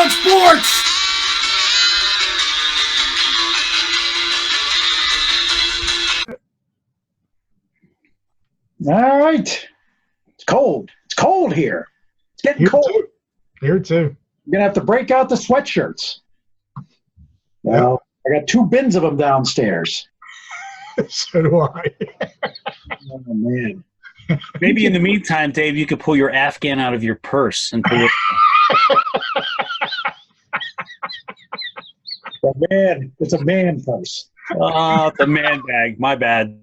on sports! All right. It's cold. It's cold here. It's getting Here cold. too. Here too. I'm going to have to break out the sweatshirts. Well, I got 2 bins of them downstairs. So do I. Oh, man. Maybe in the meantime, Dave, you could pull your Afghan out of your purse and pull it. It's a man purse. Oh, the man bag. My bad.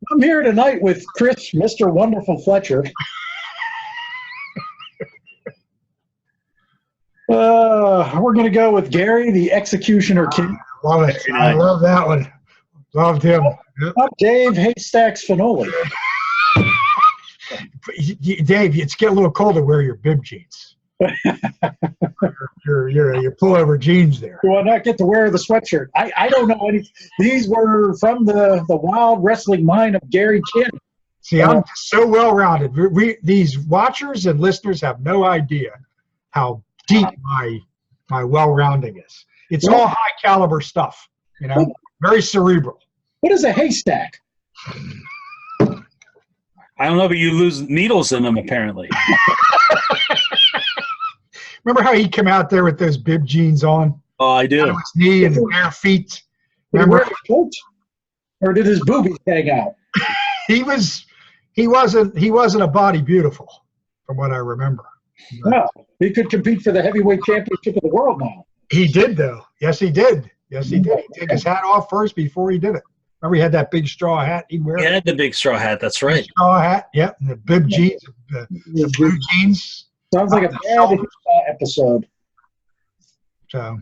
I'm here tonight with Chris, Mr. Wonderful Fletcher. We're going to go with Gary, the Executioner King. Love it. I love that one. Loved him. Yep. Dave Haystacks Finoli. Dave, it's getting a little cold to wear your bib jeans. your pullover jeans there. Do I not get to wear the sweatshirt? I don't know any. These were from the wild wrestling mind of Gary Kidd. See, I'm so well-rounded. These watchers and listeners have no idea how deep my well-rounding is. It's all high-caliber stuff, you know, very cerebral. What is a haystack? I don't know, but you lose needles in them, apparently. Remember how he came out there with those bib jeans on? Oh, I do. On his knee and bare feet. Did he Remember? wear a coat? Or did his boobies hang out? He wasn't a body beautiful, from what I remember. No, he could compete for the heavyweight championship of the world now. He did, though. Yes, he did. Yes, he did. He took his hat off first before he did it. Remember, he had that big straw hat he'd wear? He had the big straw hat. That's right. Straw hat, yep. And the bib jeans, the blue jeans. Sounds like a bad episode. So,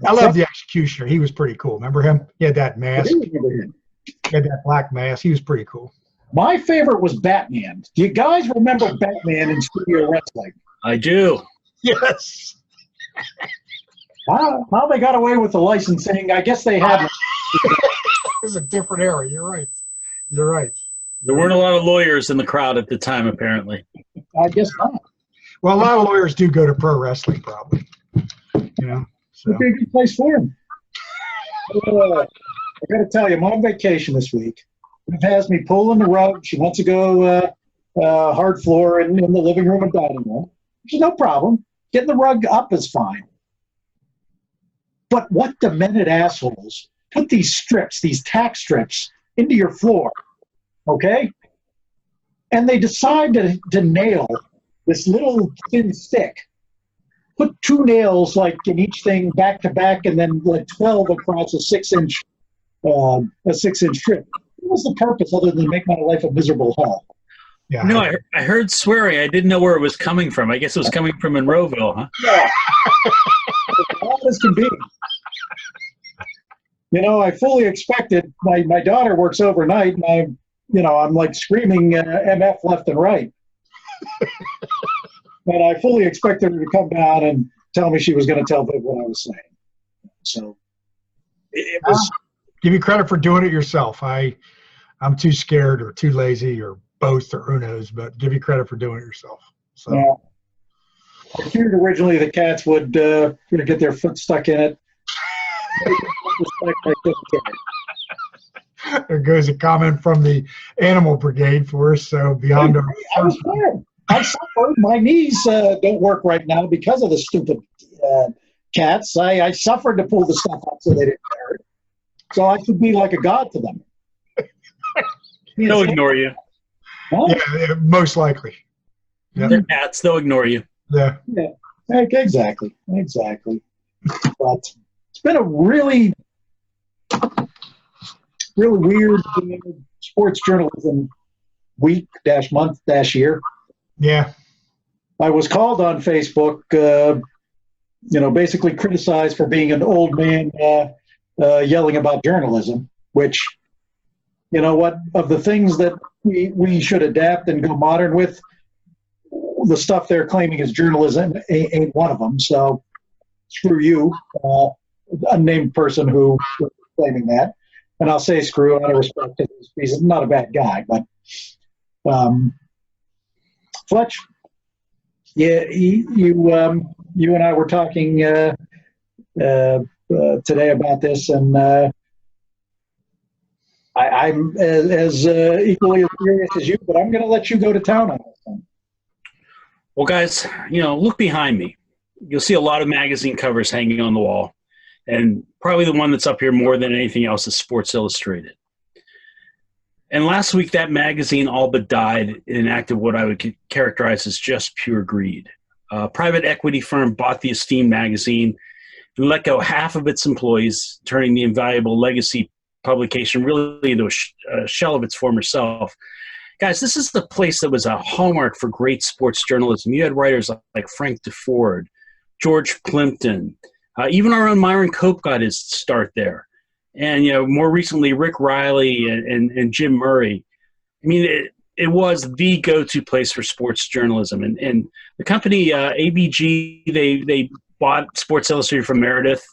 I love the Executioner. He was pretty cool. Remember him? He had that mask. He had that black mask. He was pretty cool. My favorite was Batman. Do you guys remember Batman in studio wrestling? I do. Yes. How they got away with the licensing, I guess they had. It was a different era. You're right. You're right. There weren't a lot of lawyers in the crowd at the time, apparently. I guess not. Well, a lot of lawyers do go to pro wrestling, probably. You know, so. Would be a good place for him. I got to tell you, I'm on vacation this week. It has me pulling the rug. She wants to go hard floor in the living room and dining room. Which is no problem. Getting the rug up is fine. But what demented assholes put these strips, these tack strips, into your floor, okay? And they decide to nail this little thin stick. Put 2 nails like in each thing back to back, and then like 12 across a 6-inch strip. What was the purpose other than make my life a miserable hell? Yeah. No, I heard swearing. I didn't know where it was coming from. I guess it was coming from Monroeville, huh? Yeah. All this can be. You know, I fully expected. My daughter works overnight, and I'm like screaming MF left and right. And I fully expected her to come down and tell me she was going to tell Viv what I was saying. So it was. Give you credit for doing it yourself. I'm too scared or too lazy or both or who knows, but give you credit for doing it yourself. So. Yeah. I feared originally the cats would get their foot stuck in it. There goes a comment from the animal brigade for us. So beyond our first I suffered. My knees don't work right now because of the stupid cats. I suffered to pull the stuff up so they didn't hurt. So I should be like a god to them. They'll ignore you. Huh? Yeah, most likely. Yeah. They're cats. They'll ignore you. Yeah. Exactly. But it's been a really, really weird sports journalism week-month-year. Yeah. I was called on Facebook, basically criticized for being an old man yelling about journalism, which, you know what, of the things that we should adapt and go modern with, the stuff they're claiming is journalism ain't one of them. So screw you, unnamed person who was claiming that. And I'll say screw out of respect to his reason. I'm not a bad guy, but Fletch, Yeah, you and I were talking today about this, and I'm as equally as curious as you, but I'm going to let you go to town on this one. Well, guys, look behind me. You'll see a lot of magazine covers hanging on the wall, and probably the one that's up here more than anything else is Sports Illustrated. And last week, that magazine all but died in an act of what I would characterize as just pure greed. A private equity firm bought the esteemed magazine and let go half of its employees, turning the invaluable legacy publication really into a shell of its former self. Guys, this is the place that was a hallmark for great sports journalism. You had writers like Frank Deford, George Plimpton, even our own Myron Cope got his start there. And, more recently, Rick Riley and Jim Murray. I mean, it was the go-to place for sports journalism. And the company, ABG, they bought Sports Illustrated from Meredith.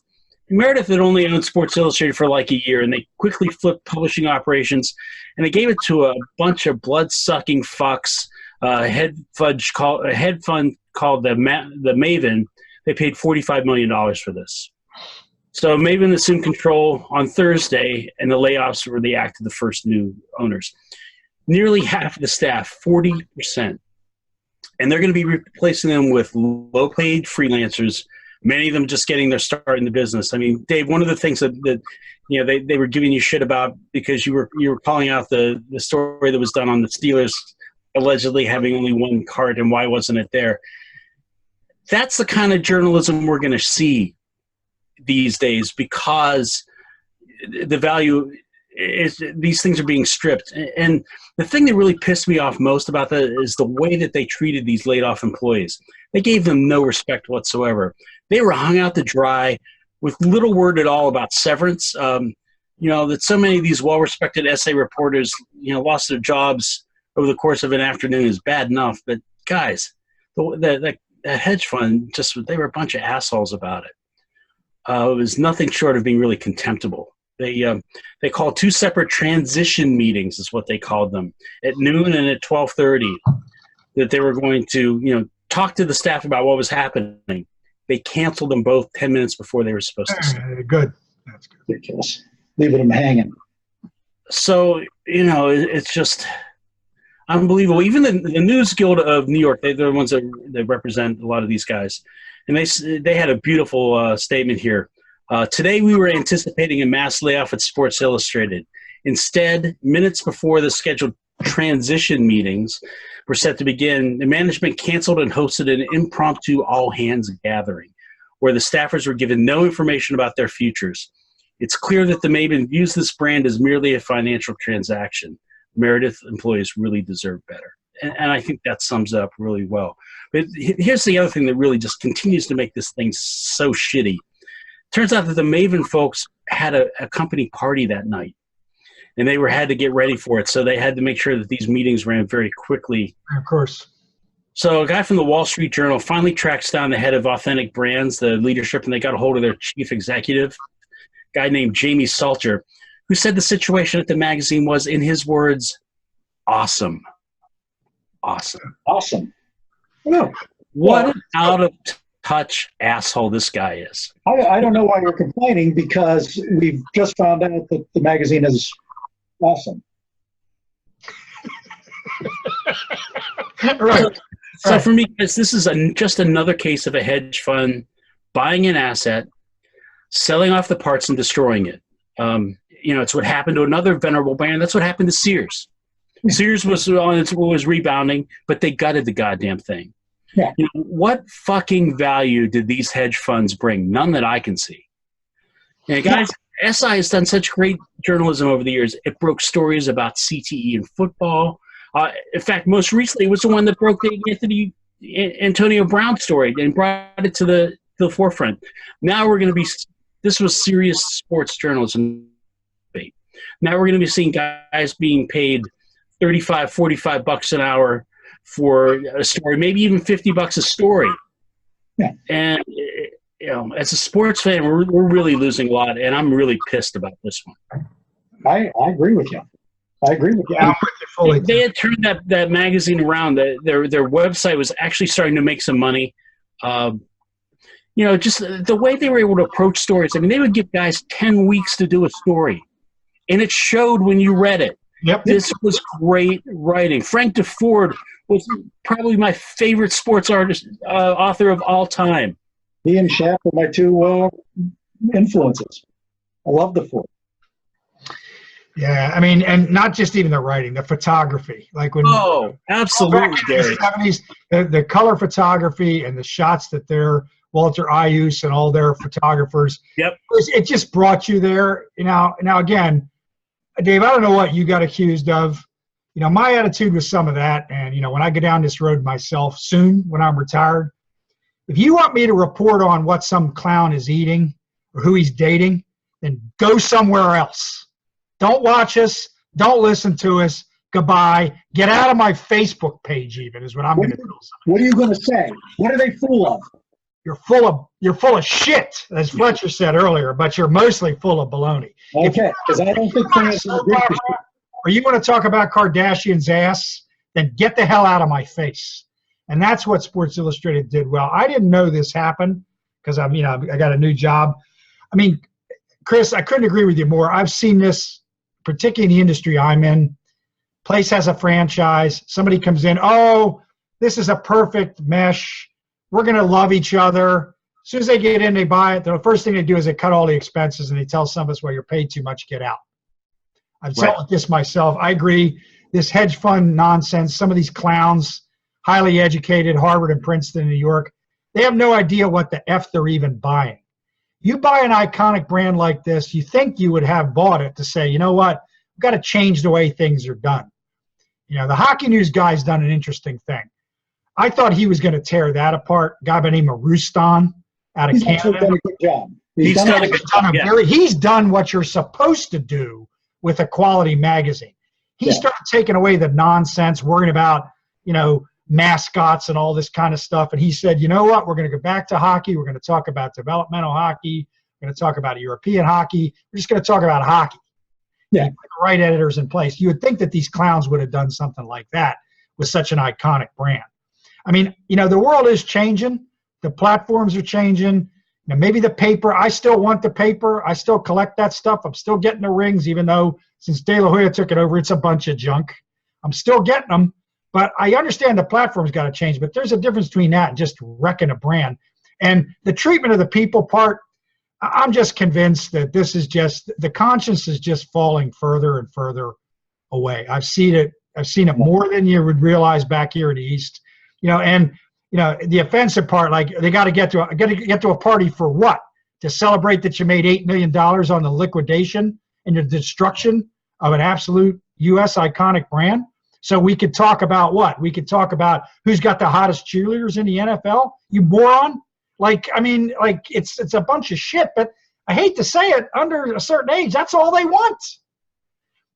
And Meredith had only owned Sports Illustrated for like a year, and they quickly flipped publishing operations, and they gave it to a bunch of blood-sucking fucks, a hedge fund called the Maven. They paid $45 million for this. So Maven assumed control on Thursday, and the layoffs were the act of the first new owners. Nearly half of the staff, 40%. And they're going to be replacing them with low-paid freelancers, many of them just getting their start in the business. I mean, Dave, one of the things that they were giving you shit about because you were calling out the story that was done on the Steelers allegedly having only one cart and why wasn't it there. That's the kind of journalism we're going to see these days because the value is these things are being stripped. And the thing that really pissed me off most about that is the way that they treated these laid off employees. They gave them no respect whatsoever. They were hung out to dry with little word at all about severance. That so many of these well-respected essay reporters, lost their jobs over the course of an afternoon is bad enough. But guys, that hedge fund, they were a bunch of assholes about it. It was nothing short of being really contemptible. They called two separate transition meetings, is what they called them, at noon and at 12:30, that they were going to, talk to the staff about what was happening. They canceled them both 10 minutes before they were supposed to start. Good. That's good. Ridiculous. Leaving them hanging. So, it's just unbelievable. Even the News Guild of New York, they're the ones that represent a lot of these guys. And they had a beautiful statement here. Today we were anticipating a mass layoff at Sports Illustrated. Instead, minutes before the scheduled transition meetings were set to begin, the management canceled and hosted an impromptu all-hands gathering where the staffers were given no information about their futures. It's clear that the Maven views this brand as merely a financial transaction. Meredith employees really deserve better. And I think that sums it up really well. But here's the other thing that really just continues to make this thing so shitty. Turns out that the Maven folks had a company party that night, and they had to get ready for it. So they had to make sure that these meetings ran very quickly. Of course. So a guy from the Wall Street Journal finally tracks down the head of Authentic Brands, the leadership, and they got a hold of their chief executive, a guy named Jamie Salter, who said the situation at the magazine was, in his words, awesome. Awesome. Awesome. No. What an out-of-touch asshole this guy is. I don't know why you're complaining, because we've just found out that the magazine is awesome. Right. So for me, this is just another case of a hedge fund buying an asset, selling off the parts, and destroying it. It's what happened to another venerable brand. That's what happened to Sears. Sears was rebounding, but they gutted the goddamn thing. Yeah. What fucking value did these hedge funds bring? None that I can see. And guys, SI has done such great journalism over the years. It broke stories about CTE in football. In fact, most recently, it was the one that broke the Antonio Brown story and brought it to the forefront. Now we're going to be – this was serious sports journalism. Now we're going to be seeing guys being paid $35, $45 an hour for a story, maybe even $50 a story. Yeah. And as a sports fan, we're really losing a lot, and I'm really pissed about this one. I agree with you. Yeah, I'm with you fully they had turned that magazine around. Their website was actually starting to make some money. Just the way they were able to approach stories. I mean, they would give guys 10 weeks to do a story, and it showed when you read it. Yep. This was great writing. Frank DeFord was probably my favorite sports author of all time. He and Shaq were my two influences. I love DeFord. Yeah, I mean, and not just even the writing, the photography. Like when absolutely, back in the 70s, the color photography and the shots that Walter Ayus and all their photographers. Yep. It just brought you there. Now again, Dave, I don't know what you got accused of. My attitude was some of that. And, when I go down this road myself soon, when I'm retired, if you want me to report on what some clown is eating or who he's dating, then go somewhere else. Don't watch us. Don't listen to us. Goodbye. Get out of my Facebook page even is what I'm going to do. What are you going to say? What are they full of? You're full of shit, as Fletcher said earlier, but you're mostly full of baloney. Okay, because I don't think fans will agree with you. Or you want to talk about Kardashian's ass, then get the hell out of my face. And that's what Sports Illustrated did well. I didn't know this happened because I got a new job. I mean, Chris, I couldn't agree with you more. I've seen this, particularly in the industry I'm in. Place has a franchise. Somebody comes in, this is a perfect mesh. We're going to love each other. As soon as they get in, they buy it. The first thing they do is they cut all the expenses and they tell some of us, well, you're paid too much, get out. I've dealt with this myself. I agree. This hedge fund nonsense, some of these clowns, highly educated, Harvard and Princeton, New York, they have no idea what the F they're even buying. You buy an iconic brand like this, you think you would have bought it to say, you know what, we've got to change the way things are done. The Hockey News guy's done an interesting thing. I thought he was going to tear that apart. A guy by the name of Ruston out of Canada. He's done a good job. He's done what you're supposed to do with a quality magazine. He started taking away the nonsense, worrying about, mascots and all this kind of stuff. And he said, you know what, we're going to go back to hockey. We're going to talk about developmental hockey. We're going to talk about European hockey. We're just going to talk about hockey. Yeah. The right editors in place. You would think that these clowns would have done something like that with such an iconic brand. I mean, the world is changing. The platforms are changing. Maybe the paper, I still want the paper. I still collect that stuff. I'm still getting the rings, even though since De La Hoya took it over, it's a bunch of junk. I'm still getting them. But I understand the platform's got to change. But there's a difference between that and just wrecking a brand. And the treatment of the people part, I'm just convinced that this is just, the conscience is just falling further and further away. I've seen it more than you would realize back here in the East. The offensive part, like they got to get to a party for what? To celebrate that you made $8 million on the liquidation and the destruction of an absolute U.S. iconic brand. So we could talk about what? We could talk about who's got the hottest cheerleaders in the NFL. You moron! It's a bunch of shit. But I hate to say it, under a certain age, that's all they want.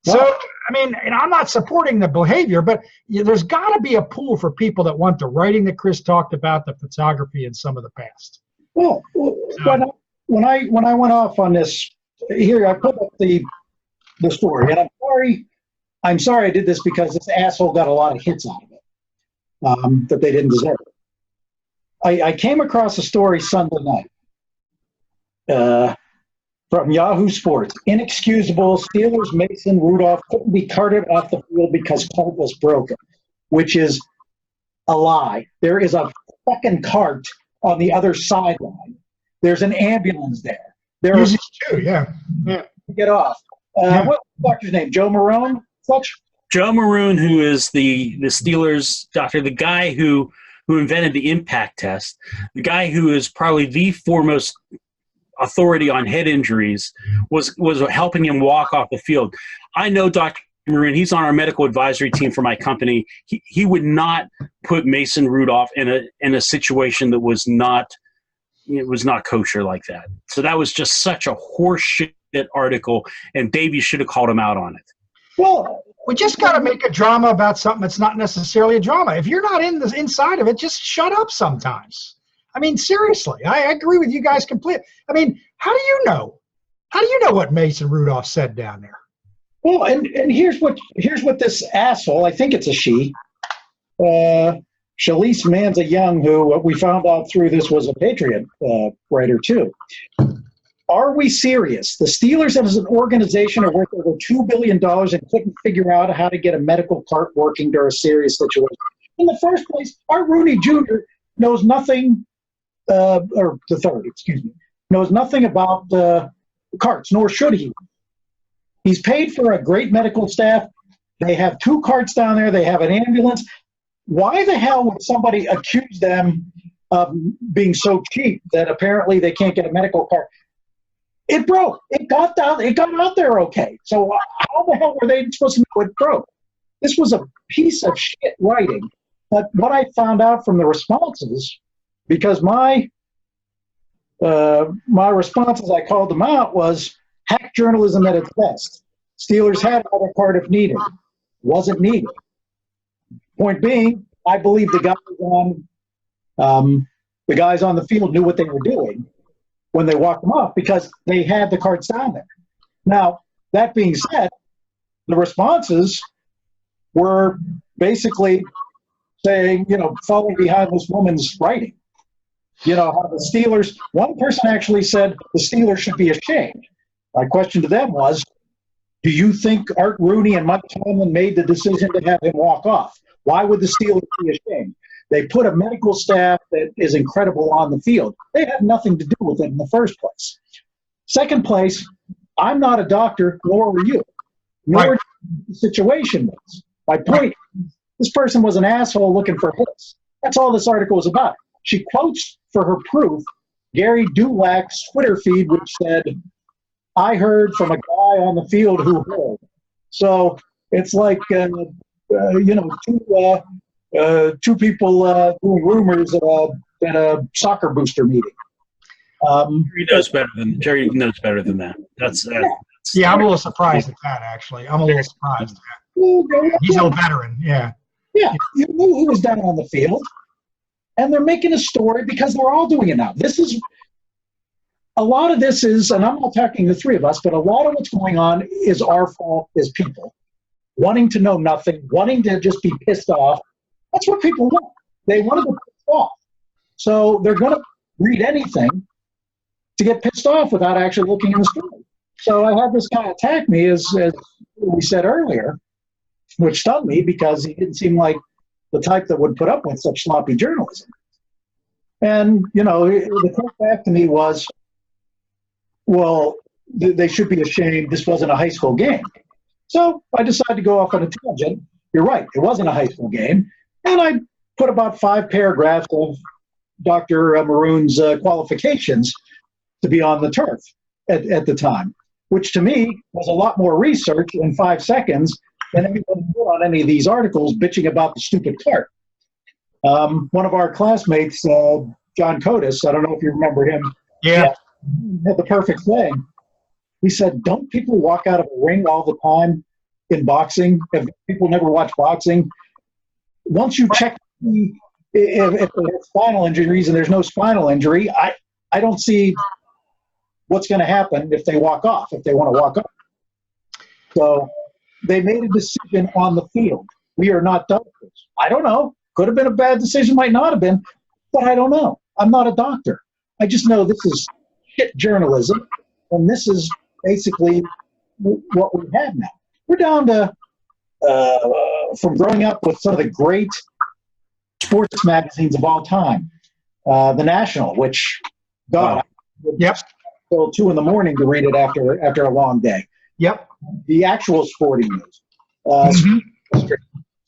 So, I'm not supporting the behavior, but there's got to be a pool for people that want the writing that Chris talked about, the photography, and some of the past. Well, when I went off on this, here I put up the story, and I'm sorry I did this because this asshole got a lot of hits out of it that they didn't deserve. I came across a story Sunday night. From Yahoo Sports, inexcusable, Steelers Mason Rudolph couldn't be carted off the field because cart was broken, which is a lie. There is a fucking cart on the other sideline. There's an ambulance there. There's two, yeah. Get off. What was the doctor's name? Joe Marone? Joe Maroon, who is the Steelers doctor, the guy who invented the impact test, the guy who is probably the foremost authority on head injuries, was helping him walk off the field. I know Dr. Maroon, he's on our medical advisory team for my company. He would not put Mason Rudolph in a situation that was not kosher like that. So that was just such a horseshit article, and Dave, you should have called him out on it. Well, we just got to make a drama about something that's not necessarily a drama. If you're not inside of it, just shut up sometimes. Seriously, I agree with you guys completely. How do you know? How do you know what Mason Rudolph said down there? Well, and here's what this asshole, I think it's a she, Shalise Manza Young, who we found out through this was a Patriot writer too. Are we serious? The Steelers as an organization are worth over $2 billion and couldn't figure out how to get a medical cart working during a serious situation. In the first place, Art Rooney Jr. knows nothing, or the third, excuse me, knows nothing about carts, nor should he. He's paid for a great medical staff. They have 2 carts down there. They have an ambulance. Why the hell would somebody accuse them of being so cheap that apparently they can't get a medical cart? It broke. It got out there okay. So how the hell were they supposed to know it broke? This was a piece of shit writing. But what I found out from the responses, because my responses, I called them out, was hack journalism at its best. Steelers had another cart if needed. Wasn't needed. Point being, I believe the guys on the field knew what they were doing when they walked them off because they had the carts down there. Now, that being said, the responses were basically saying, falling behind this woman's writing. How the Steelers, one person actually said the Steelers should be ashamed. My question to them was, do you think Art Rooney and Mike Tomlin made the decision to have him walk off? Why would the Steelers be ashamed? They put a medical staff that is incredible on the field. They had nothing to do with it in the first place. Second place, I'm not a doctor, nor were you. Nor the situation was. My point, this person was an asshole looking for hits. That's all this article was about. She quotes for her proof Gary Dulac's Twitter feed, which said, I heard from a guy on the field who heard. So it's like, two people doing rumors at a soccer booster meeting. Jerry knows better than that. That's yeah, I'm a little surprised at that, actually. I'm a little surprised at that. He's a veteran, yeah. Yeah, you knew who was down on the field, and they're making a story because they're all doing it now. A lot of this is, and I'm not talking the three of us, but a lot of what's going on is our fault as people. Wanting to know nothing, wanting to just be pissed off. That's what people want. They want to be pissed off. So they're going to read anything to get pissed off without actually looking in the story. So I had this guy attack me, as we said earlier, which stunned me because he didn't seem like the type that would put up with such sloppy journalism. And, the quote back to me was, well, they should be ashamed. This wasn't a high school game. So I decided to go off on a tangent. You're right. It wasn't a high school game. And I put about 5 paragraphs of Dr. Maroon's qualifications to be on the turf at the time, which to me was a lot more research in 5 seconds than anybody did on any of these articles bitching about the stupid cart. One of our classmates, John Codis, I don't know if you remember him. Yeah. Had the perfect thing. He said, don't people walk out of a ring all the time in boxing? If people never watch boxing, once you check if they have spinal injuries and there's no spinal injury, I don't see what's going to happen if they walk off, if they want to walk off. So they made a decision on the field. We are not doctors. I don't know. Could have been a bad decision, might not have been, but I don't know. I'm not a doctor. I just know this is shit journalism, and this is basically what we have now. We're down to, from growing up with some of the great sports magazines of all time, The National, which, God, yep, till 2 a.m. to read it after a long day. Yep. The actual sporting news,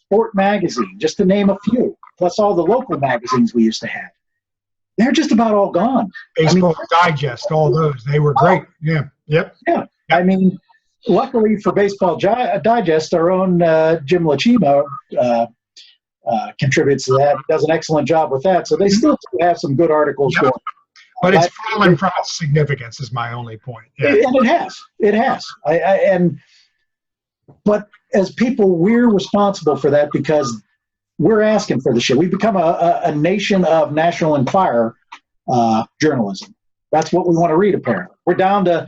Sport Magazine, just to name a few, plus all the local magazines we used to have. They're just about all gone. Baseball Digest, all those, they were great. Yeah. Yep. Yeah. I mean, luckily for Baseball Digest, our own Jim Lachima contributes to that. He does an excellent job with that. So they still have some good articles going. But it's fallen from its significance is my only point. Yeah. And it has. It has. But as people, we're responsible for that because we're asking for the shit. We've become a nation of National Enquirer journalism. That's what we want to read, apparently. We're down to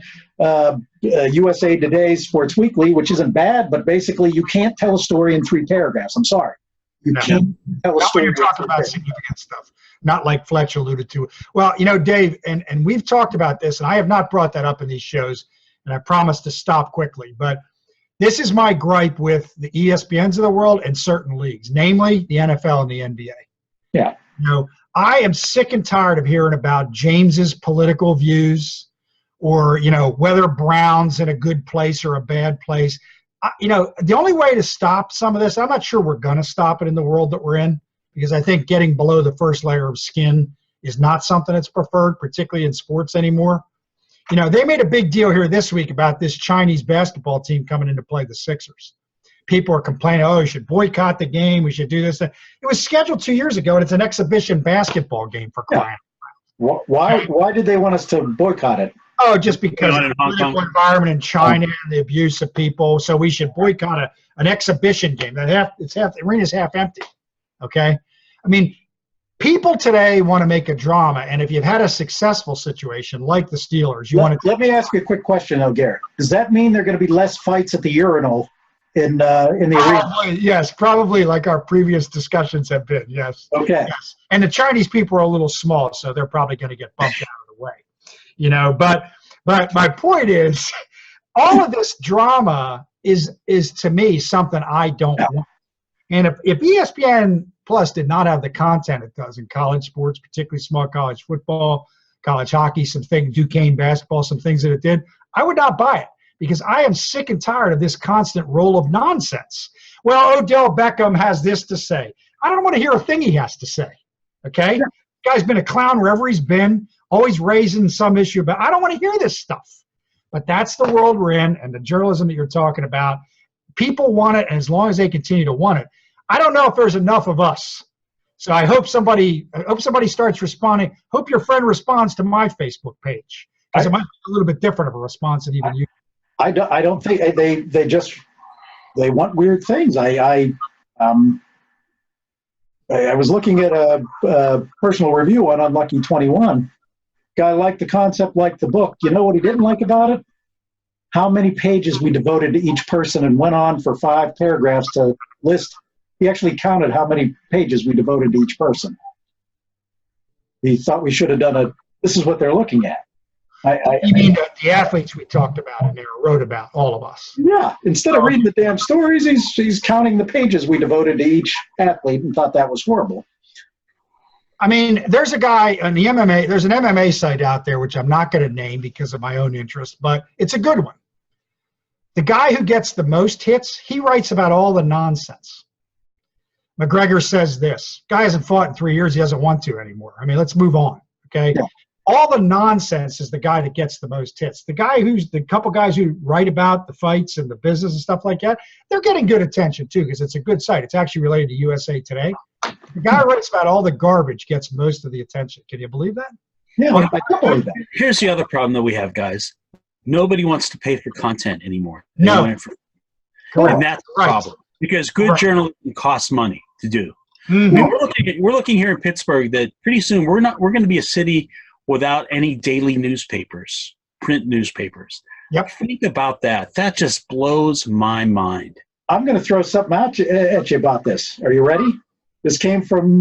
USA Today's Sports Weekly, which isn't bad, but basically you can't tell a story in 3 paragraphs. I'm sorry. You can't tell a Not when story. you're talking about significant stuff, not like Fletch alluded to. Well, Dave, and we've talked about this, and I have not brought that up in these shows, and I promise to stop quickly, but this is my gripe with the ESPNs of the world and certain leagues, namely the NFL and the NBA. Yeah. I am sick and tired of hearing about James's political views or, whether Brown's in a good place or a bad place. The only way to stop some of this, I'm not sure we're going to stop it in the world that we're in, because I think getting below the first layer of skin is not something that's preferred, particularly in sports anymore. They made a big deal here this week about this Chinese basketball team coming in to play the Sixers. People are complaining, oh, you should boycott the game, we should do this. It was scheduled 2 years ago, and it's an exhibition basketball game for crying. Why did they want us to boycott it? Oh, just because of the political environment in China and the abuse of people. So we should boycott an exhibition game. The arena's half empty. Okay? I mean, people today want to make a drama, and if you've had a successful situation like the Steelers, Let me ask you a quick question, though, Garrett. Does that mean there are going to be less fights at the urinal in the arena? Yes, probably, like our previous discussions have been. Yes. Okay. Yes. And the Chinese people are a little small, so they're probably going to get bumped out of the way. But my point is, all of this drama is to me something I don't want. And if ESPN Plus did not have the content it does in college sports, particularly small college football, college hockey, Duquesne basketball, some things that it did, I would not buy it, because I am sick and tired of this constant roll of nonsense. Well, Odell Beckham has this to say. I don't want to hear a thing he has to say. Okay? The guy's been a clown wherever he's been, always raising some issue, but I don't want to hear this stuff. But that's the world we're in, and the journalism that you're talking about. People want it, and as long as they continue to want it, I don't know if there's enough of us. So I hope somebody starts responding. Hope your friend responds to my Facebook page, because it might be a little bit different of a response than even you. I don't think they want weird things. I was looking at a personal review on Unlucky 21. Guy liked the concept, liked the book. You know what he didn't like about it? How many pages we devoted to each person, and went on for 5 paragraphs to list. He actually counted how many pages we devoted to each person. He thought we should have done this is what they're looking at. You mean the athletes we talked about and they wrote about, all of us? Yeah. Instead of reading the damn stories, he's counting the pages we devoted to each athlete and thought that was horrible. I mean, there's a guy on the MMA, there's an MMA site out there, which I'm not going to name because of my own interest, but it's a good one. The guy who gets the most hits, he writes about all the nonsense. McGregor says this. Guy hasn't fought in 3 years. He doesn't want to anymore. I mean, let's move on, okay? Yeah. All the nonsense is the guy that gets the most hits. The couple guys who write about the fights and the business and stuff like that, they're getting good attention too, because it's a good site. It's actually related to USA Today. The guy who writes about all the garbage gets most of the attention. Can you believe that? Yeah, well, I can believe that. Here's the other problem that we have, guys. Nobody wants to pay for content anymore. No. And that's the problem. Because good journalism costs money to do. Mm-hmm. I mean, we're looking here in Pittsburgh that pretty soon we're going to be a city without any daily newspapers, print newspapers. Yep. Think about that. That just blows my mind. I'm going to throw something out at you about this. Are you ready? This came from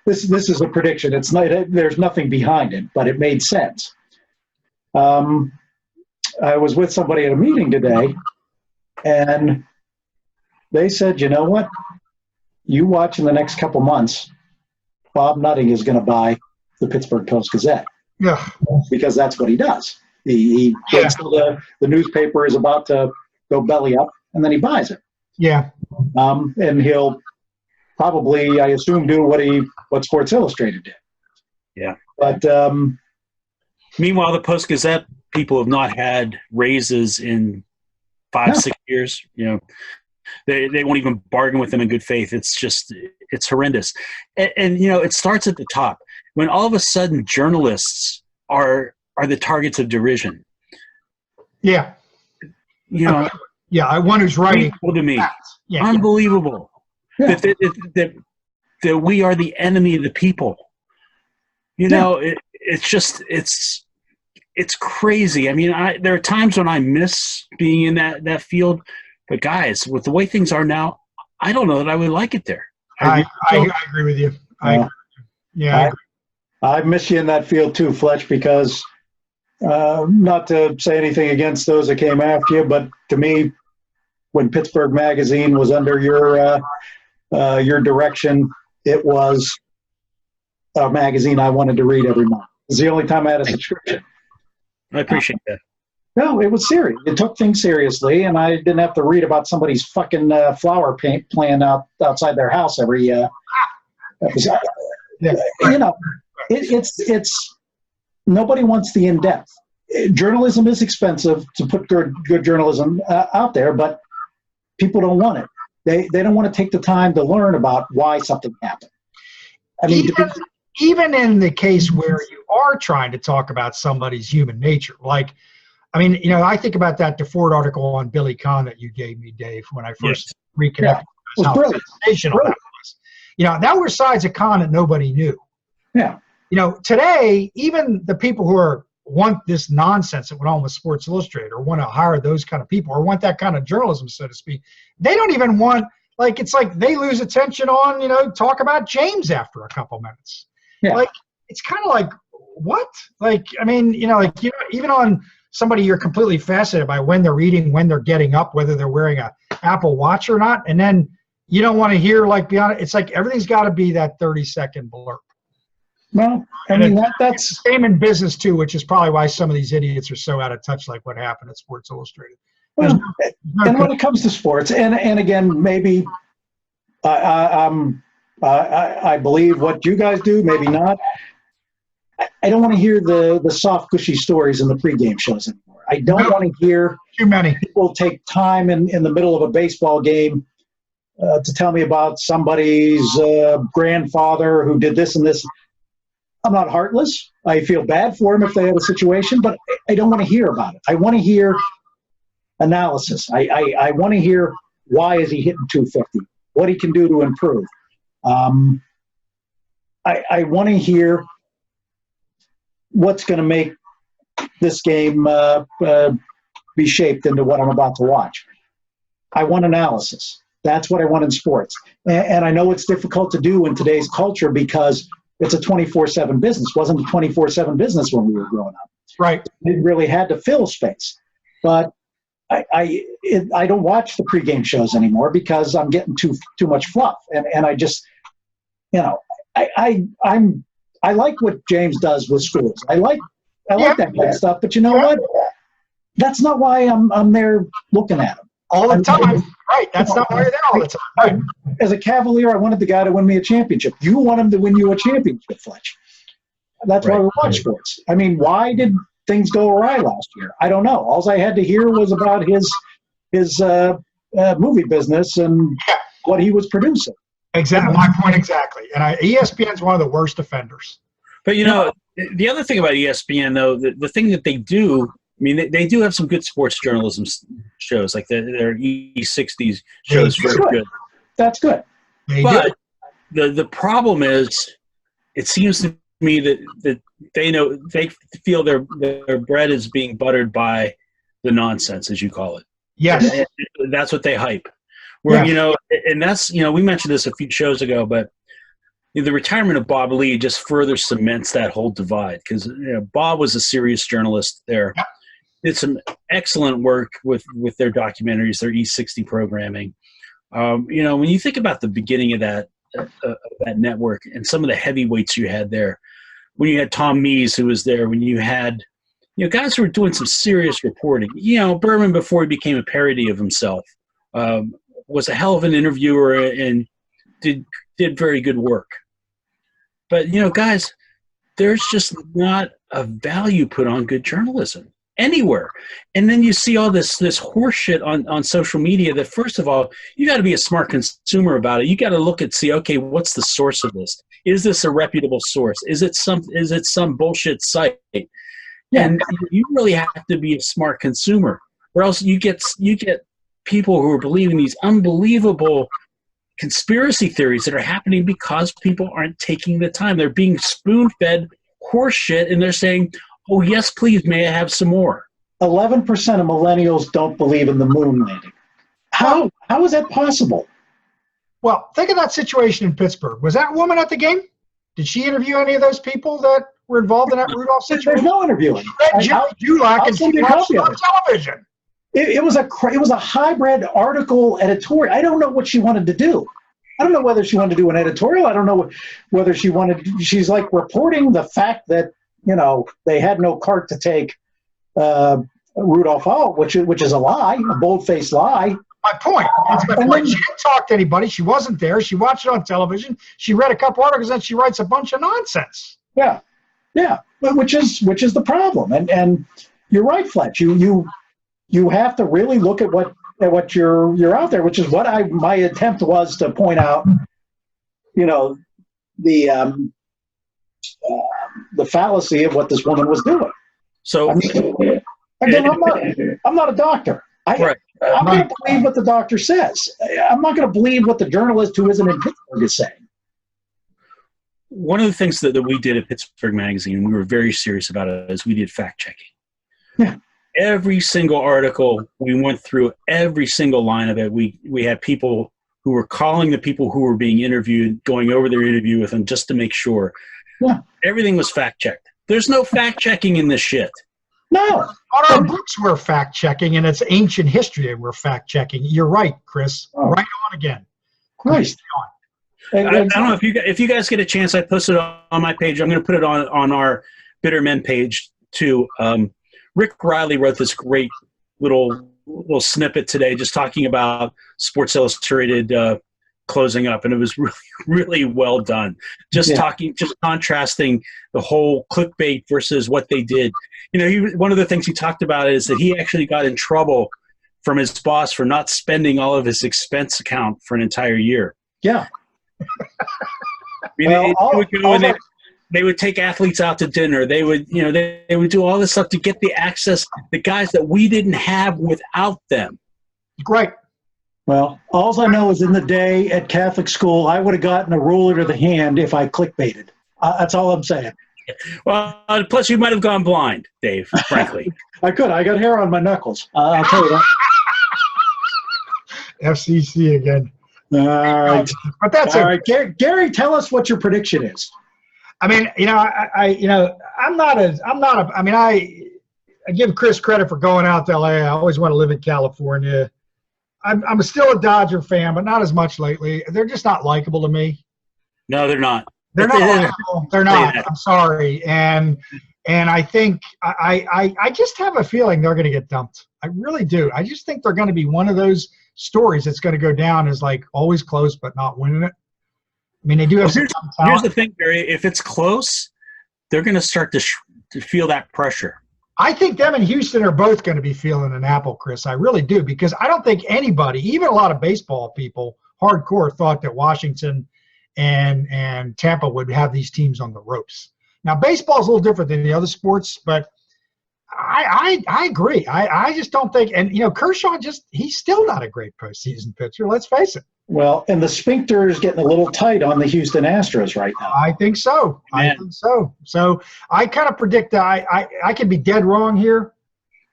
this is a prediction. It's not, there's nothing behind it, but it made sense. I was with somebody at a meeting today, and they said, you know what? You watch in the next couple months, Bob Nutting is going to buy the Pittsburgh Post-Gazette. Yeah. Because that's what he does. He waits till the newspaper is about to go belly up, and then he buys it. Yeah. And he'll probably, I assume, do what Sports Illustrated did. Yeah. But meanwhile, the Post-Gazette people have not had raises in 5-6 years. You know, they won't even bargain with them in good faith. It's horrendous. And you know, it starts at the top. When all of a sudden journalists are the targets of derision. Yeah. You know. Yeah, one who's writing. To me. Yeah, unbelievable. Yeah. That we are the enemy of the people. You know, it's it's crazy. I mean, there are times when I miss being in that field, but guys, with the way things are now, I don't know that I would like it there. I agree with you. I agree. Yeah, I agree. I miss you in that field too, Fletch, because not to say anything against those that came after you, but to me, when Pittsburgh Magazine was under your direction, it was a magazine I wanted to read every month. It's the only time I had a subscription. I appreciate that. No, it was serious. It took things seriously, and I didn't have to read about somebody's fucking flower paint plant outside their house every episode. You know, it's nobody wants the in-depth. Journalism is expensive to put good journalism out there, but people don't want it. They don't want to take the time to learn about why something happened. I mean, even in the case where you are trying to talk about somebody's human nature, like, I mean, you know, I think about that DeFord article on Billy Kahn that you gave me, Dave, when I first reconnected. It was brilliant. Sensational that was. You know, that were sides of Kahn that nobody knew. Yeah. You know, today, even the people who want this nonsense that went on with Sports Illustrated, or want to hire those kind of people, or want that kind of journalism, so to speak, they don't even want, like, it's like they lose attention on, you know, talk about James after a couple minutes. Yeah. Like, it's kind of like, what? Like, I mean, you know, like, you know, even on somebody you're completely fascinated by when they're eating, when they're getting up, whether they're wearing a Apple Watch or not, and then you don't want to hear, like, beyond it. It's like everything's got to be that 30-second blurb. Well, I mean, that's same in business too, which is probably why some of these idiots are so out of touch, like what happened at Sports Illustrated. Well, and when it comes to sports, and again, maybe I believe what you guys do, maybe not. I don't want to hear the soft, gushy stories in the pregame shows anymore. I don't want to hear too many people take time in the middle of a baseball game to tell me about somebody's grandfather who did this and this. I'm not heartless. I feel bad for them if they have a situation, but I don't want to hear about it. I want to hear analysis. I want to hear why is he hitting 250, what he can do to improve. I want to hear what's going to make this game be shaped into what I'm about to watch. I want analysis. That's what I want in sports. And I know it's difficult to do in today's culture because it's a 24/7 business. It wasn't a 24/7 business when we were growing up. Right. It really had to fill space. But I don't watch the pregame shows anymore because I'm getting too much fluff. And I just, you know, I like what James does with schools. I like that kind of stuff. But you know what? That's not why I'm there looking at them all the time. Right. That's not why you're there all the time. Right. As a Cavalier, I wanted the guy to win me a championship. You want him to win you a championship, Fletch. That's why we watch sports. I mean, why did things go awry last year? I don't know. All I had to hear was about his movie business and what he was producing. Exactly. My point exactly. And ESPN's one of the worst offenders. But, you know, the other thing about ESPN, though, the thing that they do, I mean, they do have some good sports journalism shows, like their E60s shows. Very good. That's good. But the problem is, it seems to me that they feel their bread is being buttered by the nonsense, as you call it. Yes. And that's what they hype. Where, you know, and that's, you know, we mentioned this a few shows ago, but the retirement of Bob Lee just further cements that whole divide because, you know, Bob was a serious journalist there. Yep. Did some excellent work with their documentaries, their E60 programming. You know, when you think about the beginning of that network and some of the heavyweights you had there, when you had Tom Mees who was there, when you had, you know, guys who were doing some serious reporting. You know, Berman, before he became a parody of himself, was a hell of an interviewer and did very good work. But, you know, guys, there's just not a value put on good journalism anywhere. And then you see all this horse shit on social media that, first of all, you got to be a smart consumer about it. You got to look and see, okay, what's the source of this? Is this a reputable source? Is it some bullshit site? And you really have to be a smart consumer, or else you get people who are believing these unbelievable conspiracy theories that are happening because people aren't taking the time. They're being spoon-fed horse shit, and they're saying, Oh, yes, please. May I have some more? 11% of millennials don't believe in the moon landing. How is that possible? Well, think of that situation in Pittsburgh. Was that woman at the game? Did she interview any of those people that were involved in that Rudolph situation? There's no interviewing. Jerry Dulac and she watched it on television. It was a hybrid article editorial. I don't know what she wanted to do. I don't know whether she wanted to do an editorial. I don't know whether she's like reporting the fact that, they had no cart to take Rudolph out, which is a lie, a bold-faced lie. My point. That's my point. She didn't talk to anybody. She wasn't there. She watched it on television. She read a couple articles, and she writes a bunch of nonsense. Yeah, which is the problem. And you're right, Fletch. You have to really look at what you're out there, which is what my attempt was to point out. The fallacy of what this woman was doing. So again, I'm not a doctor. Right. I'm going to believe what the doctor says. I'm not going to believe what the journalist who isn't in Pittsburgh is saying. One of the things that we did at Pittsburgh Magazine, we were very serious about it, is we did fact checking. Yeah. Every single article, we went through every single line of it. We had people who were calling the people who were being interviewed, going over their interview with them just to make sure. Yeah. Everything was fact checked. There's no fact checking in this shit. No. On our books, we're fact checking, and it's ancient history we're fact checking. You're right, Chris. Oh. Right on again. Christ. I don't know if you guys get a chance. I posted it on my page. I'm going to put it on our Bitter Men page too. Rick Riley wrote this great little snippet today, just talking about Sports Illustrated closing up, and it was really, really well done. Just contrasting the whole clickbait versus what they did. One of the things he talked about is that he actually got in trouble from his boss for not spending all of his expense account for an entire year. Yeah. They would take athletes out to dinner. They would do all this stuff to get the access, the guys that we didn't have without them. Great. Well, all I know is in the day at Catholic school, I would have gotten a ruler to the hand if I clickbaited. That's all I'm saying. Well, plus you might have gone blind, Dave, frankly. I could. I got hair on my knuckles. I'll tell you that. FCC again. All right. But that's all right. Gary, tell us what your prediction is. I mean, I give Chris credit for going out to LA. I always want to live in California. I'm still a Dodger fan, but not as much lately. They're just not likable to me. No, they're not. They're not likable. They're not. I'm sorry. And I think I just have a feeling they're going to get dumped. I really do. I just think they're going to be one of those stories that's going to go down as like always close but not winning it. I mean, they do have some talent. Here's the thing, Barry. If it's close, they're going to start to feel that pressure. I think them and Houston are both going to be feeling an apple, Chris. I really do, because I don't think anybody, even a lot of baseball people, hardcore, thought that Washington and Tampa would have these teams on the ropes. Now, baseball is a little different than the other sports, but I agree. I just don't think – and, Kershaw he's still not a great postseason pitcher. Let's face it. Well, and the sphincter is getting a little tight on the Houston Astros right now. I think so. Man. I think so. So I kind of predict that I could be dead wrong here.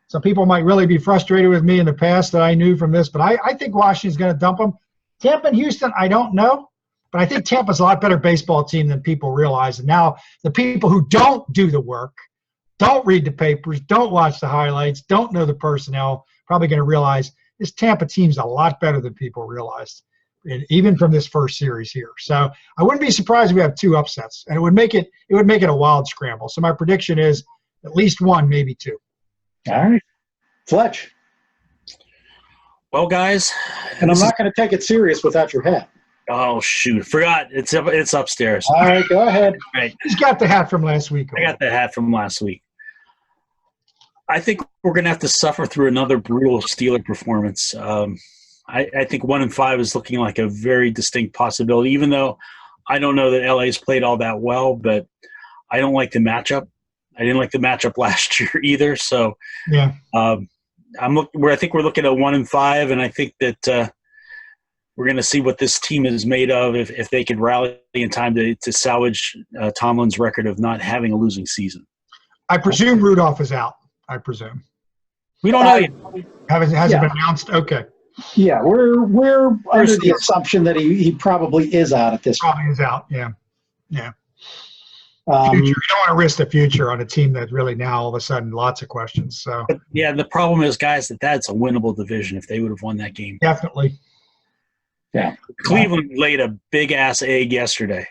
So people might really be frustrated with me in the past that I knew from this. But I think Washington's going to dump them. Tampa and Houston, I don't know. But I think Tampa's a lot better baseball team than people realize. And now the people who don't do the work, don't read the papers, don't watch the highlights, don't know the personnel, probably going to realize this Tampa team's a lot better than people realized. Even from this first series here. So I wouldn't be surprised if we have two upsets, and it would make it a wild scramble. So my prediction is at least one, maybe two. All right. Fletch. Well, guys. And I'm not going to take it serious without your hat. Oh, shoot. Forgot. It's upstairs. All right, go ahead. All right. He's got the hat from last week. I got the hat from last week. I think we're going to have to suffer through another brutal Steeler performance. I think 1-5 is looking like a very distinct possibility, even though I don't know that LA's played all that well, but I don't like the matchup. I didn't like the matchup last year either. So yeah, I think we're looking at 1-5, and I think that we're going to see what this team is made of if they could rally in time to salvage Tomlin's record of not having a losing season. I presume Rudolph is out. I presume. We don't know yet. Hasn't been announced? Okay. Yeah, we're under the assumption that he probably is out at this point. Probably is out, yeah. Yeah. Um, Future. You don't want to risk the future on a team that really now all of a sudden lots of questions. So Yeah, the problem is, guys, that's a winnable division if they would have won that game. definitely. yeah. Cleveland laid a big-ass egg yesterday.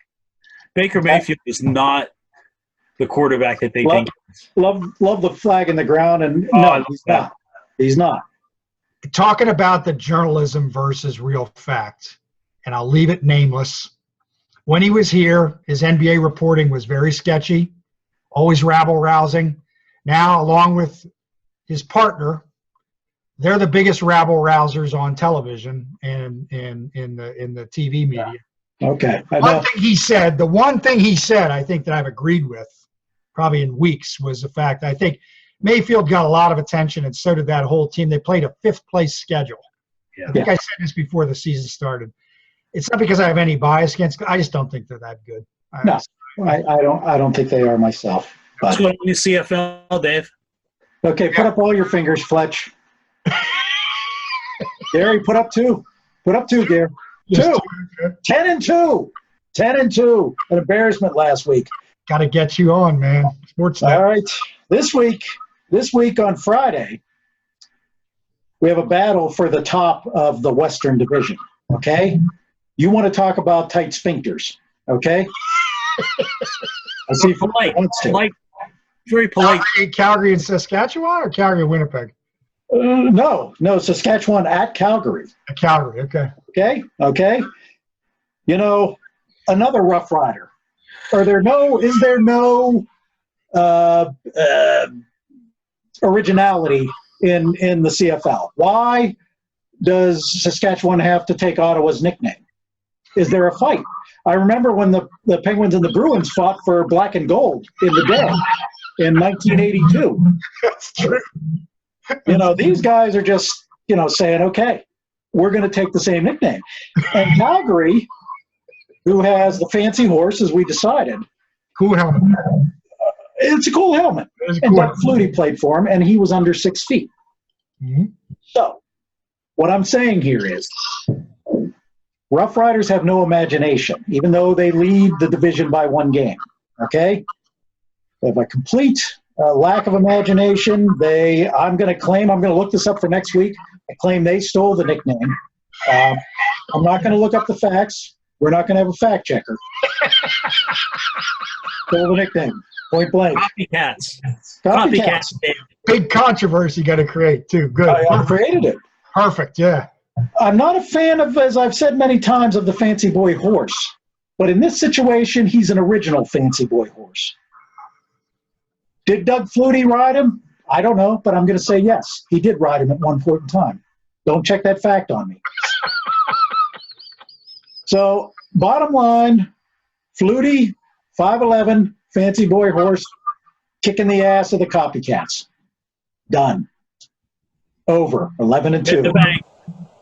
Baker Mayfield is not the quarterback that they think. Love the flag in the ground, and I no, love he's that. not. He's not. Talking about the journalism versus real fact, and I'll leave it nameless. When he was here, his NBA reporting was very sketchy, always rabble-rousing. Now, along with his partner, they're the biggest rabble-rousers on television and in the TV media. Okay. I The know. one thing he said, I think that I've agreed with, probably in weeks, was the fact I think Mayfield got a lot of attention, and so did that whole team. They played a fifth-place schedule. Yeah. I think I said this before the season started. It's not because I have any bias against. I just don't think they're that good. No. I don't think they are myself. What's But going on in the CFL, Dave? okay, put up all your fingers, Fletch. Gary, put up two. Put up two, Gary. Two. 10-2. 10-2. An embarrassment last week. Got to get you on, man. Sportsnet. All right. This week on Friday, we have a battle for the top of the Western Division. Okay? You want to talk about tight sphincters. Okay? I see Polite. wants to. Polite. Very polite. Calgary and Saskatchewan, or Calgary and Winnipeg? No, Saskatchewan at Calgary. Calgary, okay. Okay. You know, another Rough Rider. Is there no originality in the CFL? Why does Saskatchewan have to take Ottawa's nickname? Is there a fight? I remember when the Penguins and the Bruins fought for black and gold in the day in 1982. That's true. You know, these guys are just, saying, okay, we're going to take the same nickname. And Calgary, who has the fancy horse, as we decided, Cool helmet. it's a cool helmet. It is a And cool Doug Flutie played for him, and he was under 6 feet. Mhm. So, what I'm saying here is, Rough Riders have no imagination, even though they lead the division by 1 game. Okay? They have a complete lack of imagination. I'm going to look this up for next week. I claim they stole the nickname. I'm not going to look up the facts. We're not going to have a fact checker. Stole the nickname. Point blank. Copycats. Copycats. Dave. Big controversy got to create, too. Good. I created it. Perfect, yeah. I'm not a fan of, as I've said many times, of the fancy boy horse. But in this situation, he's an original fancy boy horse. Did Doug Flutie ride him? I don't know, but I'm going to say yes. He did ride him at one point in time. Don't check that fact on me. So, bottom line, Flutie, 5'11", fancy boy horse, kicking the ass of the Copycats. Done. Over. 11-2. Hit the bank.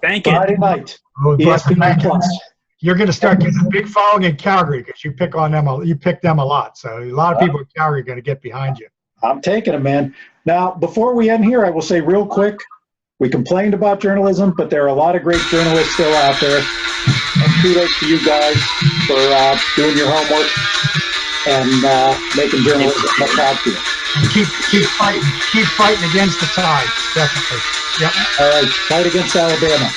Bank it. Friday night. Oh, ESPN Plus. You're going to start getting a big following in Calgary because you pick on them. You pick them a lot. So a lot of people in Calgary are going to get behind you. I'm taking it, man. Now, before we end here, I will say real quick, we complained about journalism, but there are a lot of great journalists still out there. And kudos to you guys for doing your homework and making journalism much happier. And keep fighting against the tide. Definitely. Yep. All right, fight against Alabama.